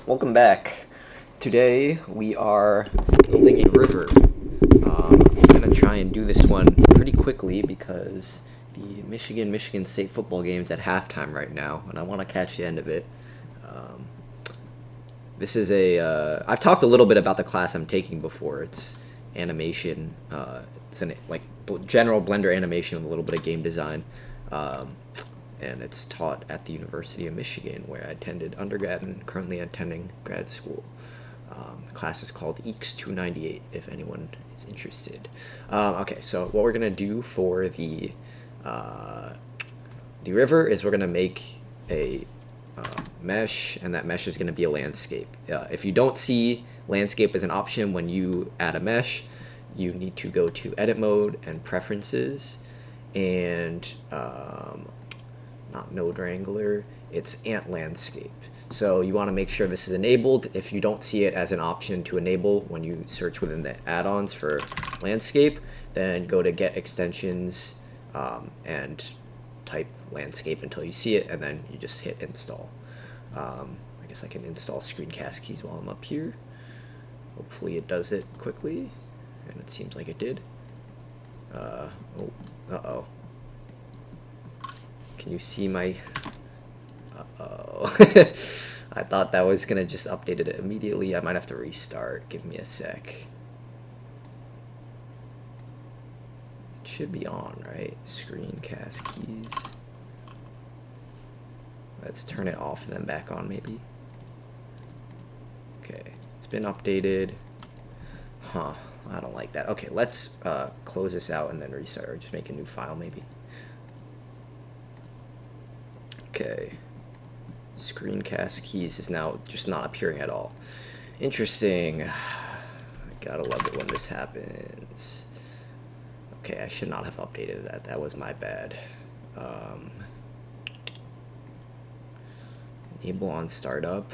Welcome back. Today we are building a river. I'm gonna try and do this one pretty quickly because the Michigan State football game's at halftime right now, and I want to catch the end of it. Um, this is a. I've talked a little bit about the class I'm taking before. It's animation. It's an general Blender animation with a little bit of game design. Um, and it's taught at the University of Michigan, where I attended undergrad and currently attending grad school. The class is called EECS 298, if anyone is interested. Okay, so what we're gonna do for uh, the river is we're gonna make a mesh, and that mesh is gonna be a landscape. If you don't see landscape as an option when you add a mesh, you need to go to edit mode and preferences, and not node wrangler, it's ant landscape. So you want to make sure this is enabled. If you don't see it as an option to enable when you search within the add-ons for landscape, then go to get extensions and type landscape until you see it, and then you just hit install. I guess I can install screencast keys while I'm up here. Hopefully it does it quickly, and it seems like it did. Uh-oh. Can you see my... Uh-oh. I thought that was gonna just update it immediately. I might have to restart. Give me a sec. It should be on, right? Screencast keys. Let's turn it off and then back on, maybe. Okay, it's been updated. Huh, I don't like that. Okay, let's close this out and then restart, or just make a new file, maybe. Okay, screencast keys is now just not appearing at all. Interesting. I gotta love it when this happens. Okay, I should not have updated that. That was my bad. Enable on startup.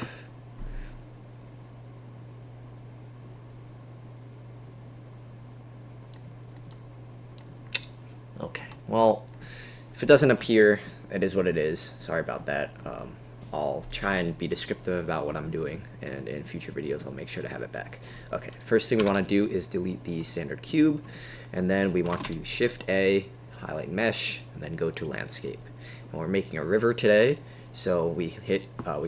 Okay, well, if it doesn't appear, it is what it is. Sorry about that. I'll try and be descriptive about what I'm doing, and in future videos I'll make sure to have it back. Okay, first thing we want to do is delete the standard cube, and then we want to Shift A, highlight mesh, and then go to landscape. And we're making a river today, so we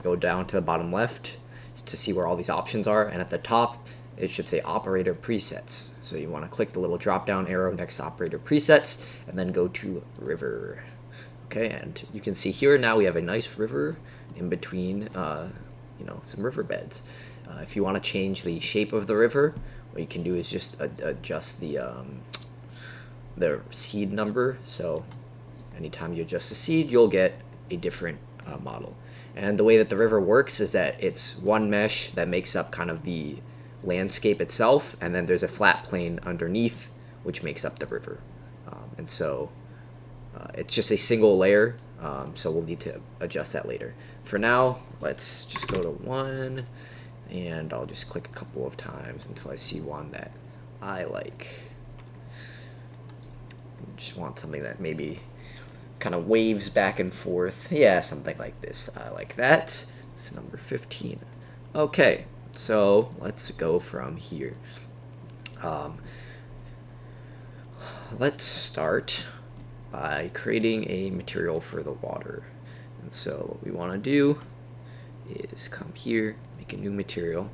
go down to the bottom left to see where all these options are, and at the top it should say operator presets. So you want to click the little drop down arrow next to operator presets, and then go to river. Okay, and you can see here now we have a nice river in between, some riverbeds. If you want to change the shape of the river, what you can do is just adjust the seed number. So anytime you adjust the seed, you'll get a different model. And the way that the river works is that it's one mesh that makes up kind of the landscape itself, and then there's a flat plane underneath which makes up the river. And so it's just a single layer, so we'll need to adjust that later. For now, let's just go to 1, and I'll just click a couple of times until I see one that I like. Just want something that maybe kind of waves back and forth. Yeah, something like this. I like that. It's number 15. Okay, so let's go from here. Let's start by creating a material for the water. And so what we want to do is come here, make a new material,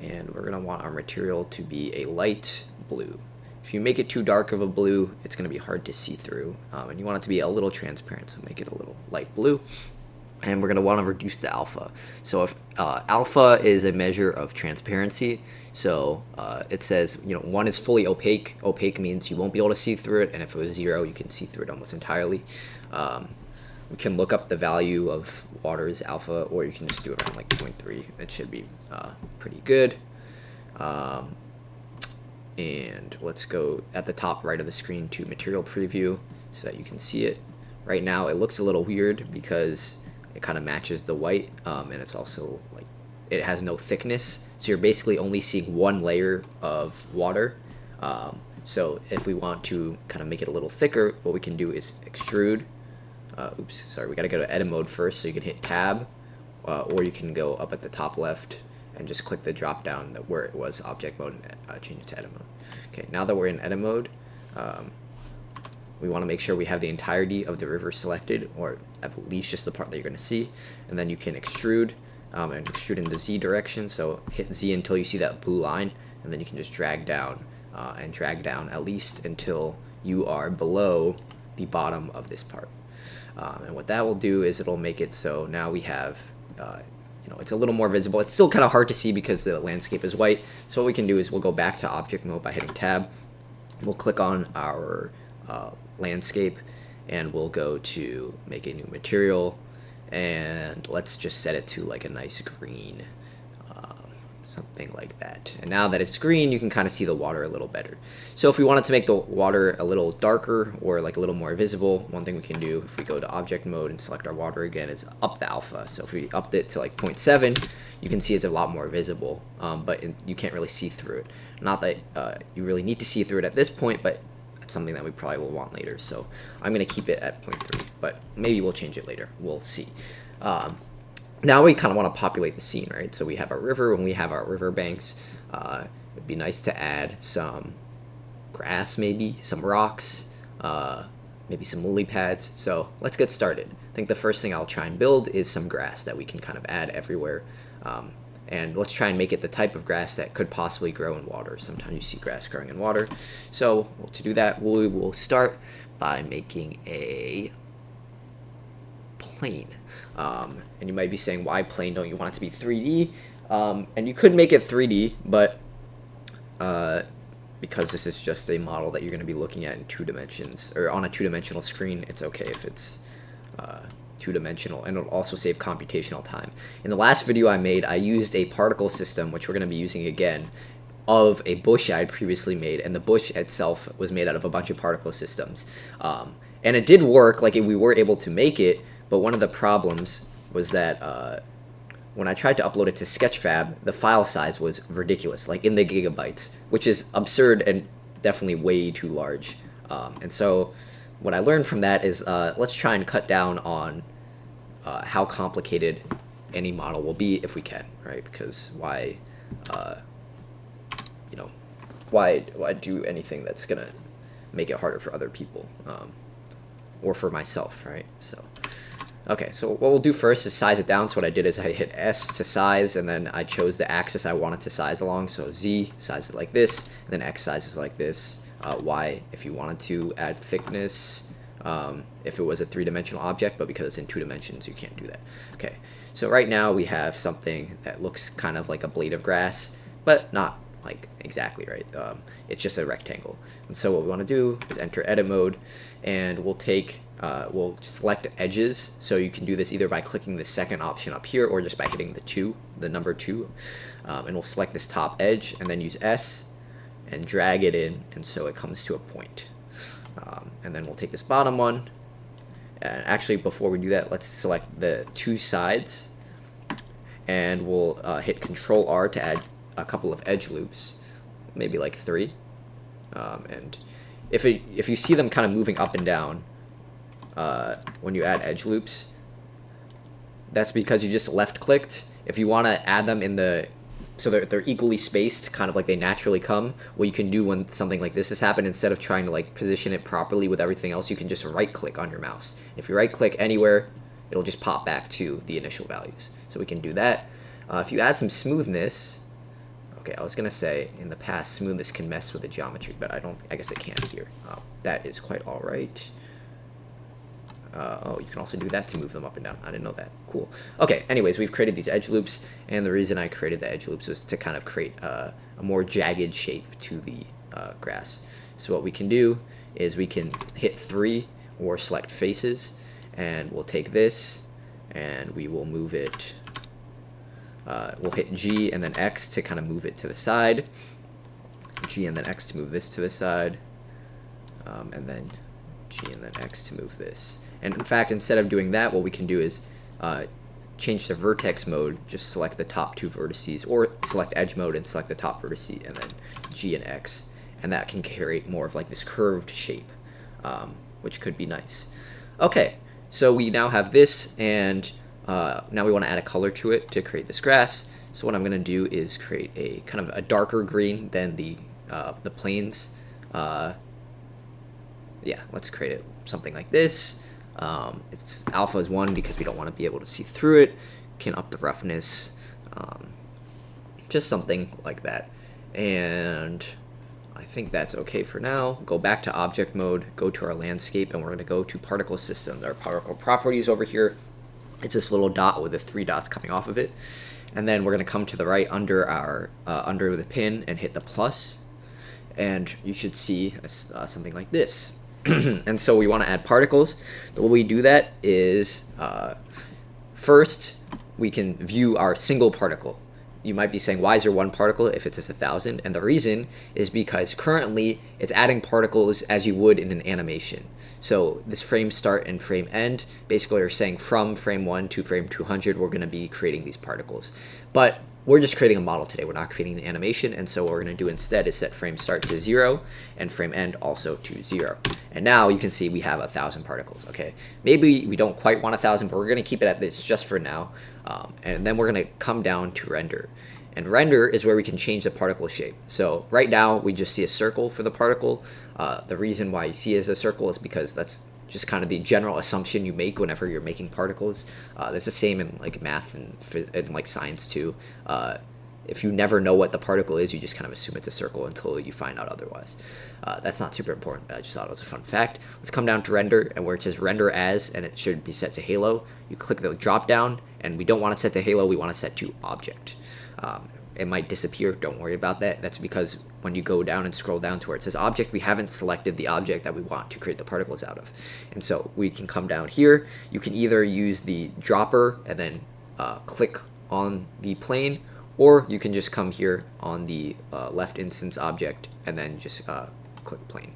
and we're going to want our material to be a light blue. If you make it too dark of a blue, it's going to be hard to see through, and you want it to be a little transparent, so make it a little light blue. And we're going to want to reduce the alpha. So if alpha is a measure of transparency, so it says 1 is fully opaque. Opaque means you won't be able to see through it, and if it was 0, you can see through it almost entirely. We can look up the value of water's alpha, or you can just do it around like 0.3. It should be pretty good. And let's go at the top right of the screen to material preview so that you can see it. Right now it looks a little weird because it kind of matches the white, and it's also like it has no thickness, so you're basically only seeing one layer of water. So if we want to kind of make it a little thicker, what we can do is extrude. We got to go to edit mode first, so you can hit tab, or you can go up at the top left and just click the drop down where it was object mode and change it to edit mode. Okay, now that we're in edit mode, we want to make sure we have the entirety of the river selected, or at least just the part that you're going to see, and then you can extrude and extrude in the Z direction. So hit Z until you see that blue line, and then you can just drag down and drag down at least until you are below the bottom of this part. And what that will do is it'll make it so now we have, it's a little more visible. It's still kind of hard to see because the landscape is white. So what we can do is we'll go back to object mode by hitting tab. We'll click on our landscape, and we'll go to make a new material, and let's just set it to like a nice green, something like that. And now that it's green, you can kind of see the water a little better. So if we wanted to make the water a little darker or like a little more visible, one thing we can do if we go to object mode and select our water again is up the alpha. So if we upped it to like 0.7, you can see it's a lot more visible, but you can't really see through it. Not that you really need to see through it at this point, but it's something that we probably will want later. So I'm going to keep it at 0.3, but maybe we'll change it later. We'll see. Now we kind of want to populate the scene, right? So we have our river, and we have our river banks. It'd be nice to add some grass, maybe some rocks, maybe some lily pads. So let's get started. I think the first thing I'll try and build is some grass that we can kind of add everywhere. And let's try and make it the type of grass that could possibly grow in water. Sometimes you see grass growing in water. So to do that, we will start by making a plane. And you might be saying, why plane? Don't you want it to be 3D? And you could make it 3D, but because this is just a model that you're going to be looking at in 2 dimensions, or on a 2-dimensional screen, it's okay if it's 2-dimensional, and it'll also save computational time. In the last video I made, I used a particle system, which we're going to be using again, of a bush I had previously made, and the bush itself was made out of a bunch of particle systems. And it did work, like we were able to make it, but one of the problems was that when I tried to upload it to Sketchfab, the file size was ridiculous, like in the gigabytes, which is absurd and definitely way too large. And so what I learned from that is let's try and cut down on how complicated any model will be if we can, right? Because why do anything that's gonna make it harder for other people, or for myself, right? So okay, so what we'll do first is size it down. So what I did is I hit S to size, and then I chose the axis I wanted to size along. So Z, size it like this, and then X sizes like this. Y, if you wanted to add thickness, if it was a 3-dimensional object, but because it's in 2 dimensions, you can't do that. Okay, so right now we have something that looks kind of like a blade of grass, but not like exactly, right? It's just a rectangle. And so what we want to do is enter edit mode, and we'll select edges. So you can do this either by clicking the second option up here, or just by hitting the number 2, and we'll select this top edge, and then use S and drag it in, and so it comes to a point. And then we'll take this bottom one, and actually before we do that, let's select the 2 sides, and we'll hit Control R to add a couple of edge loops, maybe like 3. And if you see them kind of moving up and down when you add edge loops, that's because you just left clicked. If you want to add them in so they're equally spaced, kind of like they naturally come, what you can do when something like this has happened, instead of trying to like position it properly with everything else, you can just right click on your mouse. If you right click anywhere, it'll just pop back to the initial values. So we can do that. If you add some smoothness, okay, I was gonna say in the past smoothness can mess with the geometry, but I guess it can't here. That is quite all right. Oh, you can also do that to move them up and down. I didn't know that. Cool. Okay, anyways, we've created these edge loops, and the reason I created the edge loops was to kind of create a more jagged shape to the grass. So what we can do is we can hit 3 or select faces, and we'll take this, and we will move it. We'll hit G and then X to kind of move it to the side. G and then X to move this to the side, and then G and then X to move this. And in fact, instead of doing that, what we can do is change the vertex mode, just select the top 2 vertices, or select edge mode and select the top vertice, and then G and X, and that can create more of like this curved shape, which could be nice. Okay, so we now have this, and Now we want to add a color to it to create this grass. So what I'm going to do is create a kind of a darker green than the plains. Yeah, let's create it something like this. It's alpha is 1 because we don't want to be able to see through it. Can up the roughness, just something like that. And I think that's okay for now. Go back to object mode, go to our landscape, and we're going to go to particle system. There are particle properties over here. It's this little dot with the 3 dots coming off of it. And then we're going to come to the right under our under the pin and hit the plus, and you should see something like this. And so we want to add particles. The way we do that is first we can view our single particle. You might be saying, why is there one particle if it's just 1,000? And the reason is because currently it's adding particles as you would in an animation. So this frame start and frame end basically are saying from frame 1 to frame 200 we're going to be creating these particles. But we're just creating a model today. We're not creating an animation, and so what we're going to do instead is set frame start to 0 and frame end also to 0. And now you can see we have 1,000 particles. Okay, maybe we don't quite want 1,000, but we're going to keep it at this just for now. And then we're going to come down to render. And render is where we can change the particle shape. So right now we just see a circle for the particle. The reason why you see it as a circle is because that's just kind of the general assumption you make whenever you're making particles. That's the same in like math and like science too. If you never know what the particle is, you just kind of assume it's a circle until you find out otherwise. That's not super important. I just thought it was a fun fact. Let's come down to render, and where it says render as, and it should be set to halo, you click the drop down, and we don't want it set to halo, we want it set to object. It might disappear, don't worry about that. That's because when you go down and scroll down to where it says object, we haven't selected the object that we want to create the particles out of. And so we can come down here. You can either use the dropper and then click on the plane, or you can just come here on the left instance object and then just click plane.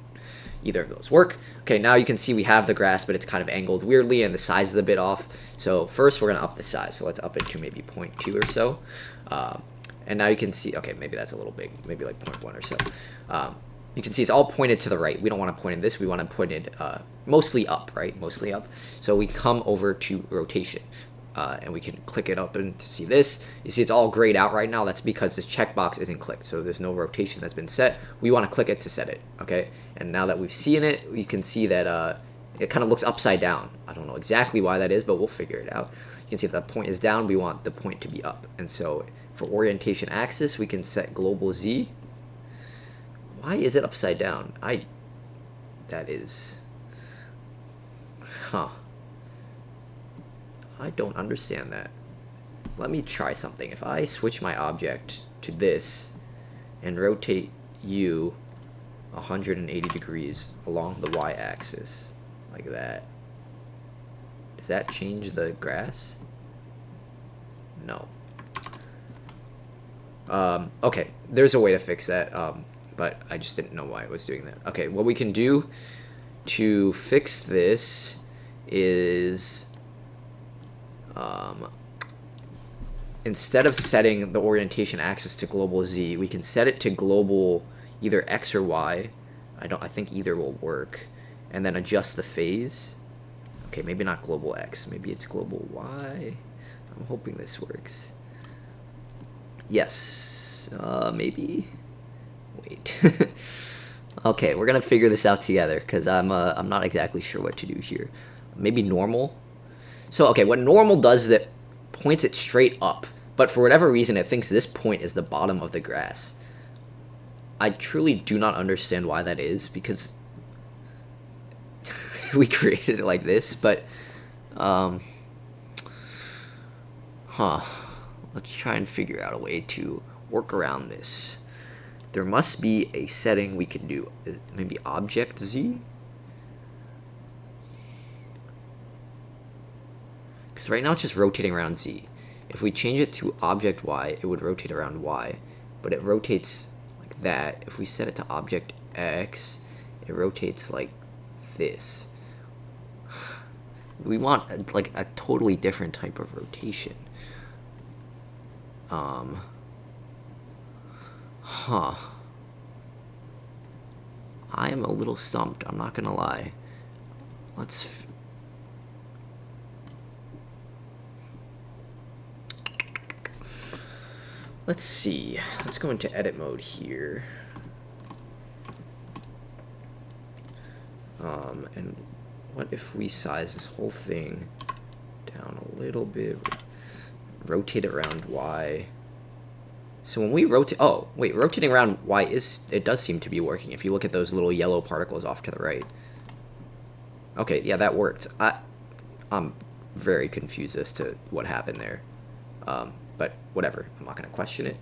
Either of those work. Okay, now you can see we have the grass, but it's kind of angled weirdly and the size is a bit off. So first we're going to up the size. So let's up it to maybe 0.2 or so. And now you can see, okay, maybe that's a little big, maybe like 0.1 or so. You can see it's all pointed to the right. We don't want to point in this. We want to point it mostly up, right? Mostly up. So we come over to rotation. And we can click it up and see this. You see it's all grayed out right now. That's because this checkbox isn't clicked, so there's no rotation that's been set. We want to click it to set it, okay? And now that we've seen it, you can see that it kind of looks upside down. I don't know exactly why that is, but we'll figure it out. You can see if that point is down, we want the point to be up. And so for orientation axis, we can set global Z. Why is it upside down? That is, I don't understand that. Let me try something. If I switch my object to this and rotate you 180 degrees along the y-axis, like that, does that change the grass? No. Okay, there's a way to fix that, but I just didn't know why it was doing that. Okay, what we can do to fix this is instead of setting the orientation axis to global Z, we can set it to global either X or Y. I think either will work, and then adjust the phase. Okay, maybe not global X, maybe it's global Y. I'm hoping this works. Yes, maybe. Wait. Okay, we're gonna figure this out together because I'm not exactly sure what to do here. Maybe normal. So okay, what normal does is it points it straight up, but for whatever reason it thinks this point is the bottom of the grass. I truly do not understand why that is, because we created it like this, but let's try and figure out a way to work around this. There must be a setting we can do. Maybe object Z? Because right now it's just rotating around Z. If we change it to object Y, it would rotate around Y, but it rotates like that. If we set it to object X, it rotates like this. We want like a totally different type of rotation. I am a little stumped, I'm not gonna lie. Let's see. Let's go into edit mode here. And what if we size this whole thing down a little bit, rotate it around Y. So when we rotate, oh wait, rotating around Y it does seem to be working. If you look at those little yellow particles off to the right. Okay, yeah, that worked. I'm very confused as to what happened there. But whatever, I'm not going to question it.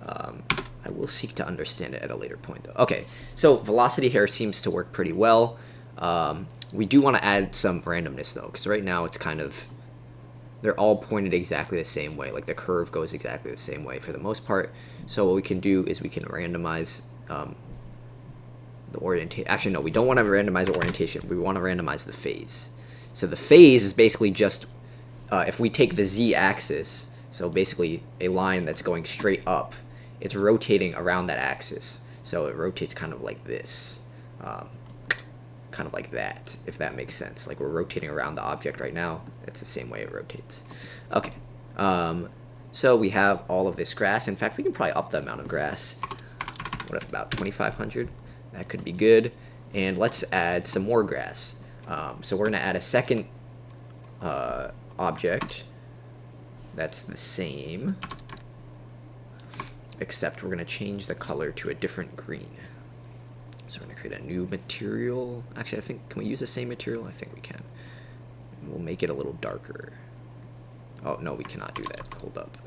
I will seek to understand it at a later point, though. Okay, so velocity here seems to work pretty well. We do want to add some randomness, though, because right now it's kind of... they're all pointed exactly the same way. Like, the curve goes exactly the same way for the most part. So what we can do is we can randomize the orientation. Actually, no, we don't want to randomize the orientation. We want to randomize the phase. So the phase is basically just... if we take the z-axis, so basically a line that's going straight up, it's rotating around that axis. So it rotates kind of like this. Kind of like that, if that makes sense. Like we're rotating around the object right now. It's the same way it rotates. Okay. So we have all of this grass. In fact, we can probably up the amount of grass. What if about 2,500? That could be good. And let's add some more grass. So we're going to add a second object that's the same, except we're going to change the color to a different green. So we're going to create a new material. Actually, I think, can we use the same material? I think we can. And we'll make it a little darker. Oh, no, we cannot do that. Hold up.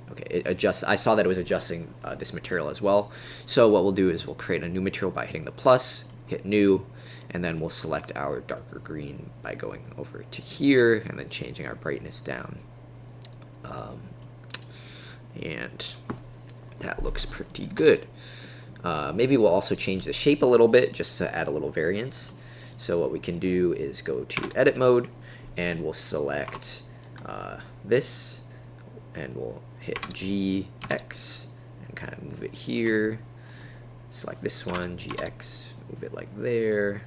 Okay, it adjusts. I saw that it was adjusting this material as well. So what we'll do is we'll create a new material by hitting the plus, hit new, and then we'll select our darker green by going over to here and then changing our brightness down. And that looks pretty good. Maybe we'll also change the shape a little bit just to add a little variance. So what we can do is go to edit mode and we'll select this and we'll hit GX and kind of move it here. Select this one, GX, move it like there.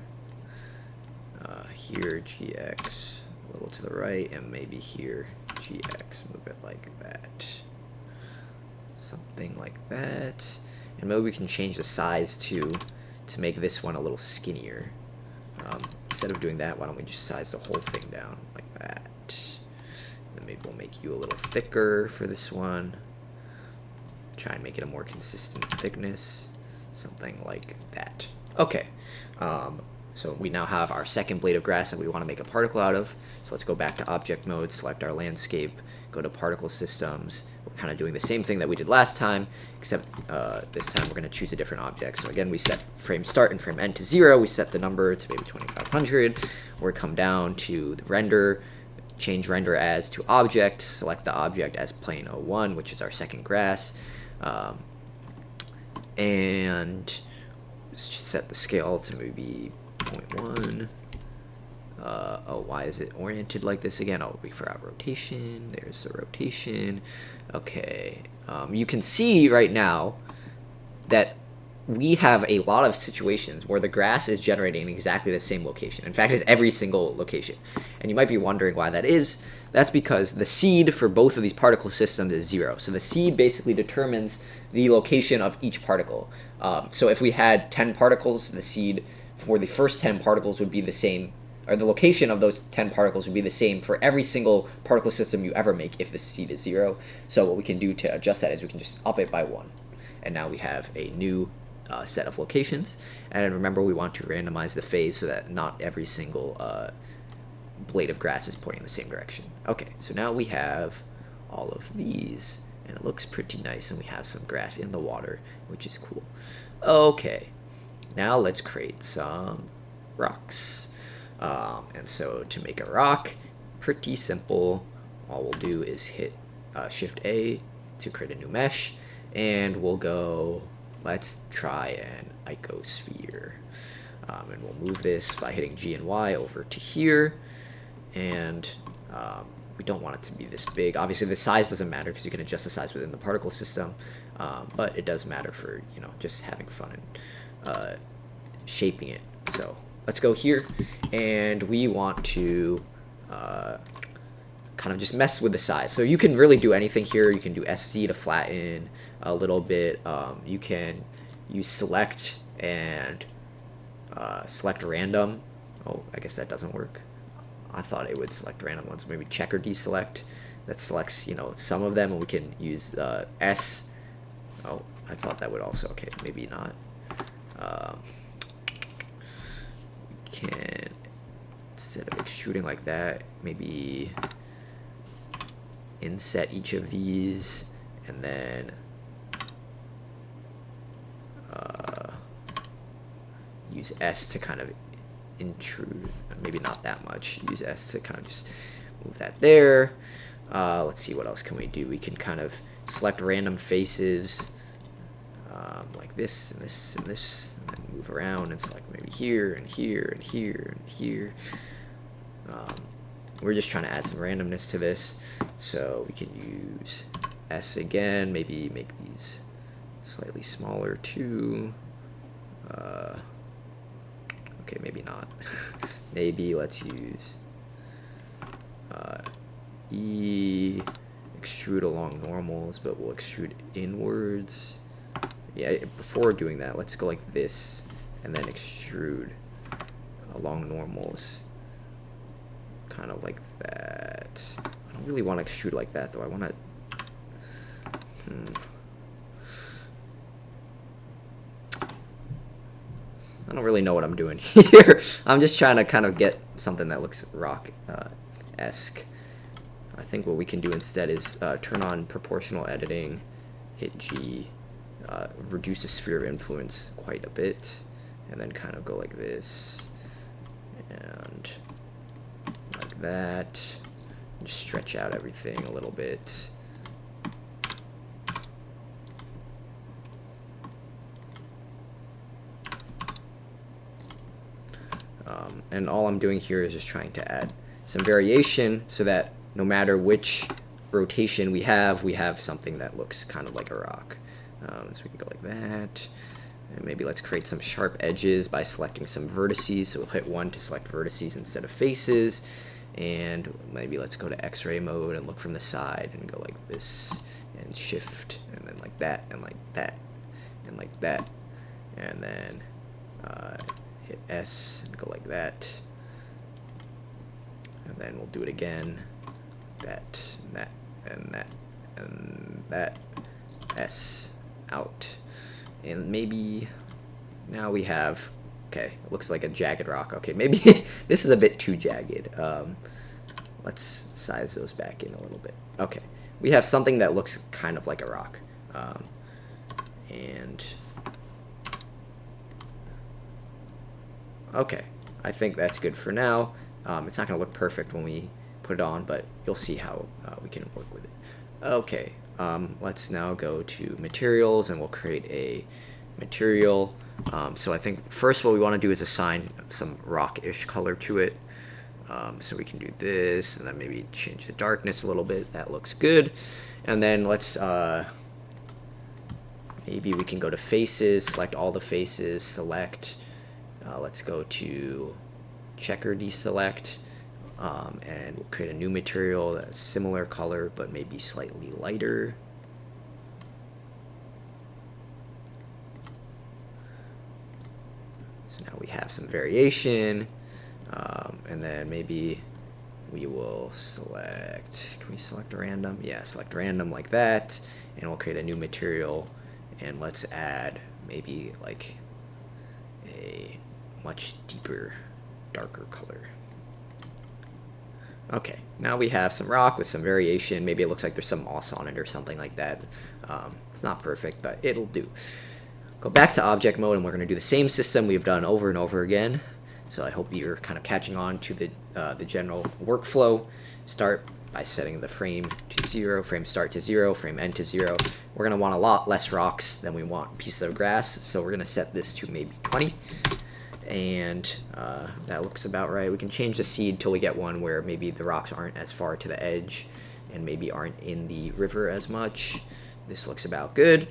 Here, GX, a little to the right, and maybe here, GX, move it like that. Something like that. And maybe we can change the size to make this one a little skinnier. Instead of doing that, why don't we just size the whole thing down like that. Then maybe we'll make you a little thicker for this one. Try and make it a more consistent thickness. Something like that. Okay. So we now have our second blade of grass that we want to make a particle out of. So let's go back to object mode, select our landscape, go to particle systems. We're kind of doing the same thing that we did last time, except this time we're going to choose a different object. So again, we set frame start and frame end to 0. We set the number to maybe 2,500. Or come down to the render, change render as to object, select the object as plane 01, which is our second grass. And set the scale to maybe 0.1. Oh, why is it oriented like this again? Oh, we forgot rotation. There's the rotation. Okay. You can see right now that we have a lot of situations where the grass is generating in exactly the same location. In fact, it's every single location. And you might be wondering why that is. That's because the seed for both of these particle systems is 0. So the seed basically determines the location of each particle. So if we had 10 particles, the seed for the first 10 particles would be the same, or the location of those 10 particles would be the same for every single particle system you ever make if the seed is 0. So what we can do to adjust that is we can just up it by 1. And now we have a new set of locations. And remember, we want to randomize the phase so that not every single blade of grass is pointing in the same direction. Okay, so now we have all of these, and it looks pretty nice, and we have some grass in the water, which is cool. Okay, now let's create some rocks. And so to make a rock, pretty simple. All we'll do is hit Shift A to create a new mesh, and we'll go, let's try an icosphere. And we'll move this by hitting G and Y over to here, and we don't want it to be this big. Obviously the size doesn't matter because you can adjust the size within the particle system, but it does matter for, you know, just having fun and shaping it. So let's go here, and we want to kind of just mess with the size. So you can really do anything here. You can do SC to flatten a little bit. You can use select and select random. Oh, I guess that doesn't work. I thought it would select random ones. Maybe checker deselect. That selects, some of them, and we can use S. Oh, I thought that would also, okay, maybe not. We can, instead of extruding like that, maybe inset each of these, and then use S to kind of intrude, maybe not that much. Use S to kind of just move that there. Let's see, what else can we do? We can kind of select random faces like this and this and this, and then move around and select maybe here and here and here and here. We're just trying to add some randomness to this, so we can use S again, maybe make these slightly smaller too. Okay, maybe not. Maybe let's use E, extrude along normals, but we'll extrude inwards. Yeah, before doing that, let's go like this, and then extrude along normals, kind of like that. I don't really want to extrude like that, though. I want to... I don't really know what I'm doing here. I'm just trying to kind of get something that looks rock-esque. I think what we can do instead is turn on proportional editing, hit G, reduce the sphere of influence quite a bit, and then kind of go like this, and like that. Just stretch out everything a little bit. And all I'm doing here is just trying to add some variation so that no matter which rotation we have something that looks kind of like a rock. So we can go like that. And maybe let's create some sharp edges by selecting some vertices. So we'll hit 1 to select vertices instead of faces. And maybe let's go to X-ray mode and look from the side and go like this and shift, and then like that and like that and like that. And then hit S and go like that, and then we'll do it again, that and that and that and that, S out, and maybe now we have, okay, it looks like a jagged rock. Okay, maybe this is a bit too jagged. Let's size those back in a little bit. Okay, we have something that looks kind of like a rock, and okay, I think that's good for now. It's not going to look perfect when we put it on, but you'll see how we can work with it. Okay, let's now go to materials, and we'll create a material. So I think first what we want to do is assign some rock-ish color to it. So we can do this, and then maybe change the darkness a little bit. That looks good. And then let's maybe we can go to faces, select all the faces, select. Let's go to checker deselect, and we'll create a new material that's similar color but maybe slightly lighter. So now we have some variation, and then maybe we will select, can we select random? Yeah, select random like that, and we'll create a new material, and let's add maybe like a much deeper, darker color. Okay, now we have some rock with some variation. Maybe it looks like there's some moss on it or something like that. It's not perfect, but it'll do. Go back to object mode, and we're going to do the same system we've done over and over again. So I hope you're kind of catching on to the general workflow. Start by setting the frame to 0, frame start to 0, frame end to 0. We're going to want a lot less rocks than we want pieces of grass, so we're going to set this to maybe 20. And that looks about right. We can change the seed till we get one where maybe the rocks aren't as far to the edge and maybe aren't in the river as much. This looks about good.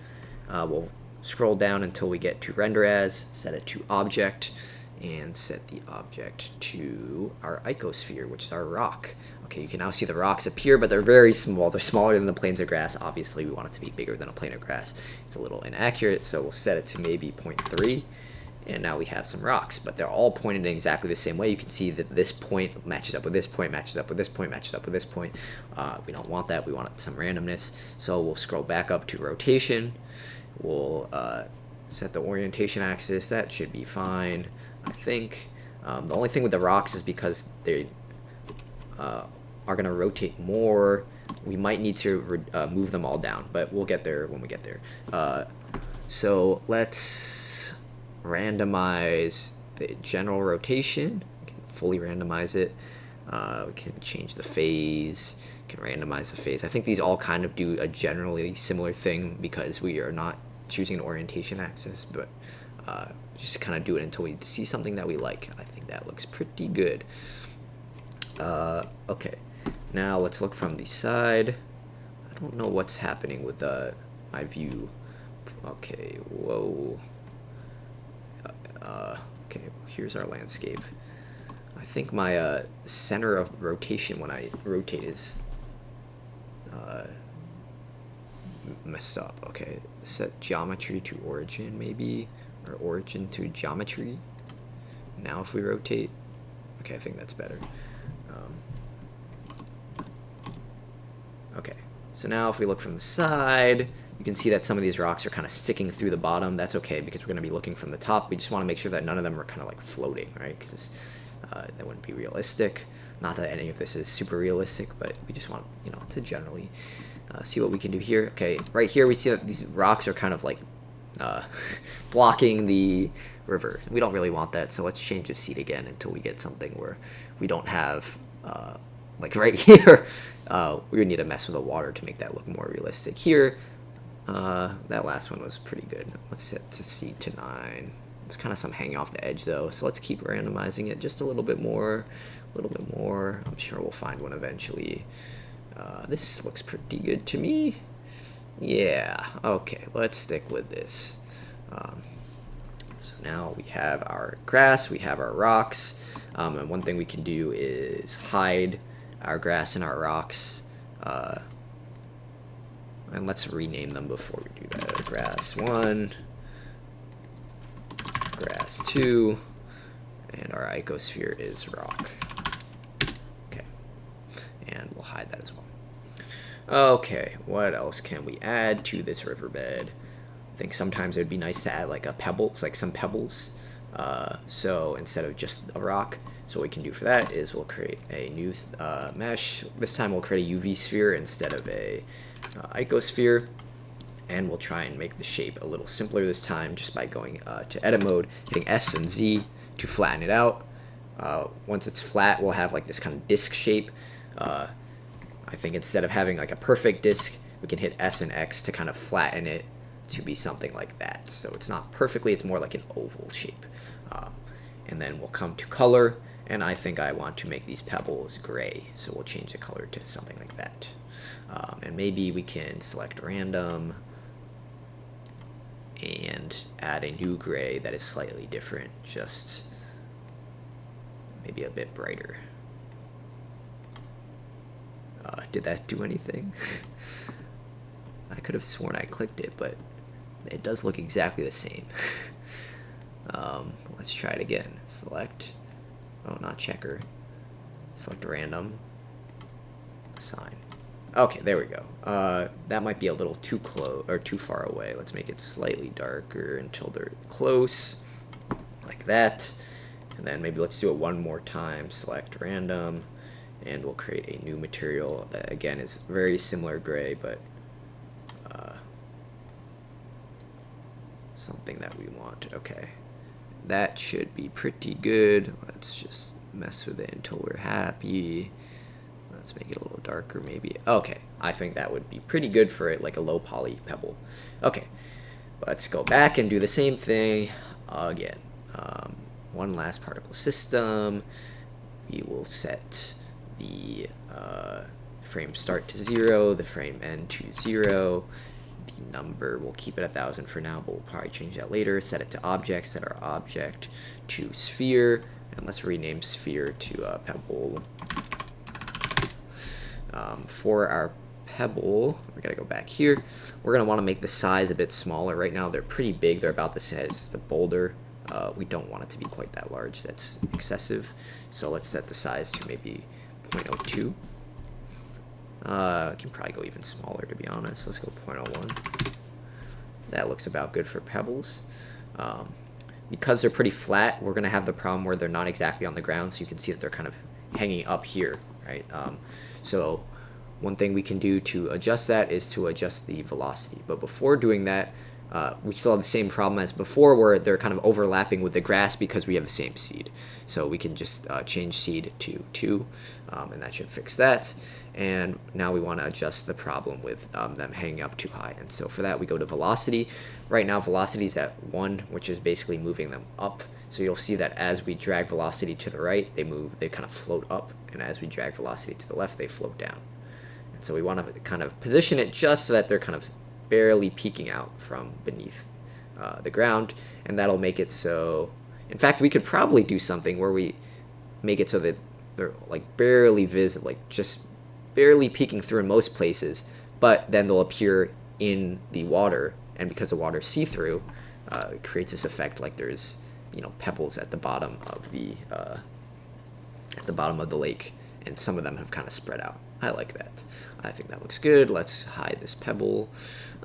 We'll scroll down until we get to render as, set it to object, and set the object to our icosphere, which is our rock. Okay, you can now see the rocks appear, but they're very small. They're smaller than the planes of grass. Obviously, we want it to be bigger than a plane of grass. It's a little inaccurate, so we'll set it to maybe 0.3. And now we have some rocks, but they're all pointed in exactly the same way. You can see that this point matches up with this point, matches up with this point, matches up with this point. We don't want that. We want some randomness. So we'll scroll back up to rotation. We'll set the orientation axis. That should be fine, I think. The only thing with the rocks is because they are going to rotate more. We might need to move them all down, but we'll get there when we get there. So let's randomize the general rotation. We can fully randomize it. We can change the phase. We can randomize the phase. I think these all kind of do a generally similar thing because we are not choosing an orientation axis, but just kind of do it until we see something that we like. I think that looks pretty good. Okay, now let's look from the side. I don't know what's happening with my view. Okay, whoa. Okay, here's our landscape. I think my center of rotation when I rotate is messed up. Okay, set geometry to origin maybe, or origin to geometry. Now if we rotate, okay, I think that's better. Okay, so now if we look from the side, you can see that some of these rocks are kind of sticking through the bottom. That's okay because we're going to be looking from the top. We just want to make sure that none of them are kind of like floating, right? Because that wouldn't be realistic. Not that any of this is super realistic, but we just want, you know, to generally see what we can do here. Okay, right here we see that these rocks are kind of like blocking the river. We don't really want that, so let's change the seed again until we get something where we don't have, like right here, we would need to mess with the water to make that look more realistic. Here, that last one was pretty good. Let's set to seed to 9. There's kind of some hanging off the edge though, so let's keep randomizing it just a little bit more, a little bit more. I'm sure we'll find one eventually. This looks pretty good to me. Yeah, okay, let's stick with this. So now we have our grass, we have our rocks, and one thing we can do is hide our grass and our rocks. And let's rename them before we do that. Grass 1, grass 2, and our icosphere is rock. Okay, and we'll hide that as well. Okay, what else can we add to this riverbed? I think sometimes it would be nice to add like some pebbles. So instead of just a rock, so what we can do for that is we'll create a new mesh. This time we'll create a UV sphere instead of a icosphere, and we'll try and make the shape a little simpler this time just by going to edit mode, hitting S and Z to flatten it out. Once it's flat, we'll have like this kind of disc shape. I think instead of having like a perfect disc, we can hit S and X to kind of flatten it to be something like that. So it's not perfectly, it's more like an oval shape. And then we'll come to color, and I think I want to make these pebbles gray, so we'll change the color to something like that. And maybe we can select random and add a new gray that is slightly different, just maybe a bit brighter. Did that do anything? I could have sworn I clicked it, but it does look exactly the same. Let's try it again. Select, oh, not checker. Select random, assign. Okay, there we go. That might be a little too close or too far away. Let's make it slightly darker until they're close, like that. And then maybe let's do it one more time. Select random, and we'll create a new material that again is very similar gray, but something that we want. Okay, that should be pretty good. Let's just mess with it until we're happy. Let's make it a little darker maybe. Okay, I think that would be pretty good for it, like a low poly pebble. Okay, let's go back and do the same thing again. One last particle system. We will set the frame start to 0, the frame end to 0. the number, we'll keep it 1,000 for now, but we'll probably change that later. Set it to object, set our object to sphere, and let's rename sphere to pebble. For our pebble, we're gonna go back here. We're gonna want to make the size a bit smaller. Right now they're pretty big, they're about the size as the boulder. We don't want it to be quite that large, that's excessive. So let's set the size to maybe 0.02. Can probably go even smaller, to be honest. Let's go 0.01. That looks about good for pebbles. Because they're pretty flat, we're going to have the problem where they're not exactly on the ground, so you can see that they're kind of hanging up here, right? So one thing we can do to adjust that is to adjust the velocity. But before doing that, we still have the same problem as before, where they're kind of overlapping with the grass because we have the same seed. So we can just change seed to 2, and that should fix that. And now we want to adjust the problem with them hanging up too high. And so for that, we go to velocity. Right now, velocity is at 1, which is basically moving them up. So you'll see that as we drag velocity to the right, they kind of float up. And as we drag velocity to the left, they float down. And so we want to kind of position it just so that they're kind of barely peeking out from beneath the ground. And that'll make it so... In fact, we could probably do something where we make it so that they're like barely visible, like just barely peeking through in most places, but then they'll appear in the water, and because the water is see-through, it creates this effect like there's, you know, pebbles at the bottom of the lake, and some of them have kind of spread out. I like that. I think that looks good. Let's hide this pebble.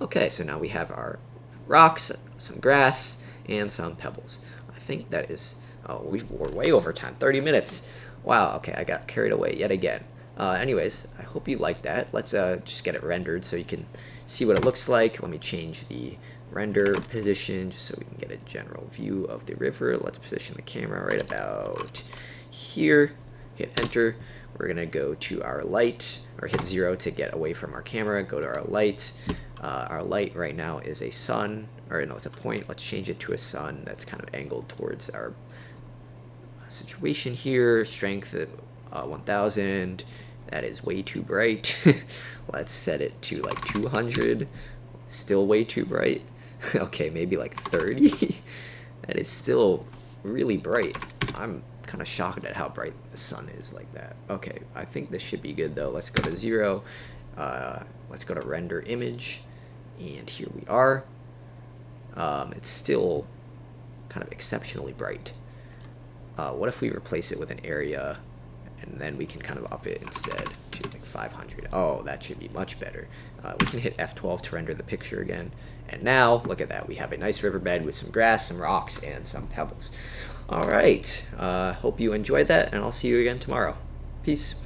Okay, so now we have our rocks, some grass, and some pebbles. I think that is... Oh, we're way over time. 30 minutes. Wow, okay, I got carried away yet again. Anyways, I hope you like that. Let's just get it rendered so you can see what it looks like. Let me change the render position just so we can get a general view of the river. Let's position the camera right about here. Hit enter. We're going to go to our light, or hit 0 to get away from our camera. Go to our light. Our light right now is a sun, or no, it's a point. Let's change it to a sun that's kind of angled towards our situation here. Strength at 1000. That is way too bright. Let's set it to like 200. Still way too bright. Okay, maybe like 30. That is still really bright. I'm kind of shocked at how bright the sun is like that. Okay, I think this should be good though. Let's go to 0. Let's go to render image, and here we are. It's still kind of exceptionally bright. What if we replace it with an area, and then we can kind of up it instead to like 500. Oh, that should be much better. We can hit F12 to render the picture again. And now, look at that. We have a nice riverbed with some grass, some rocks, and some pebbles. All right. Hope you enjoyed that, and I'll see you again tomorrow. Peace.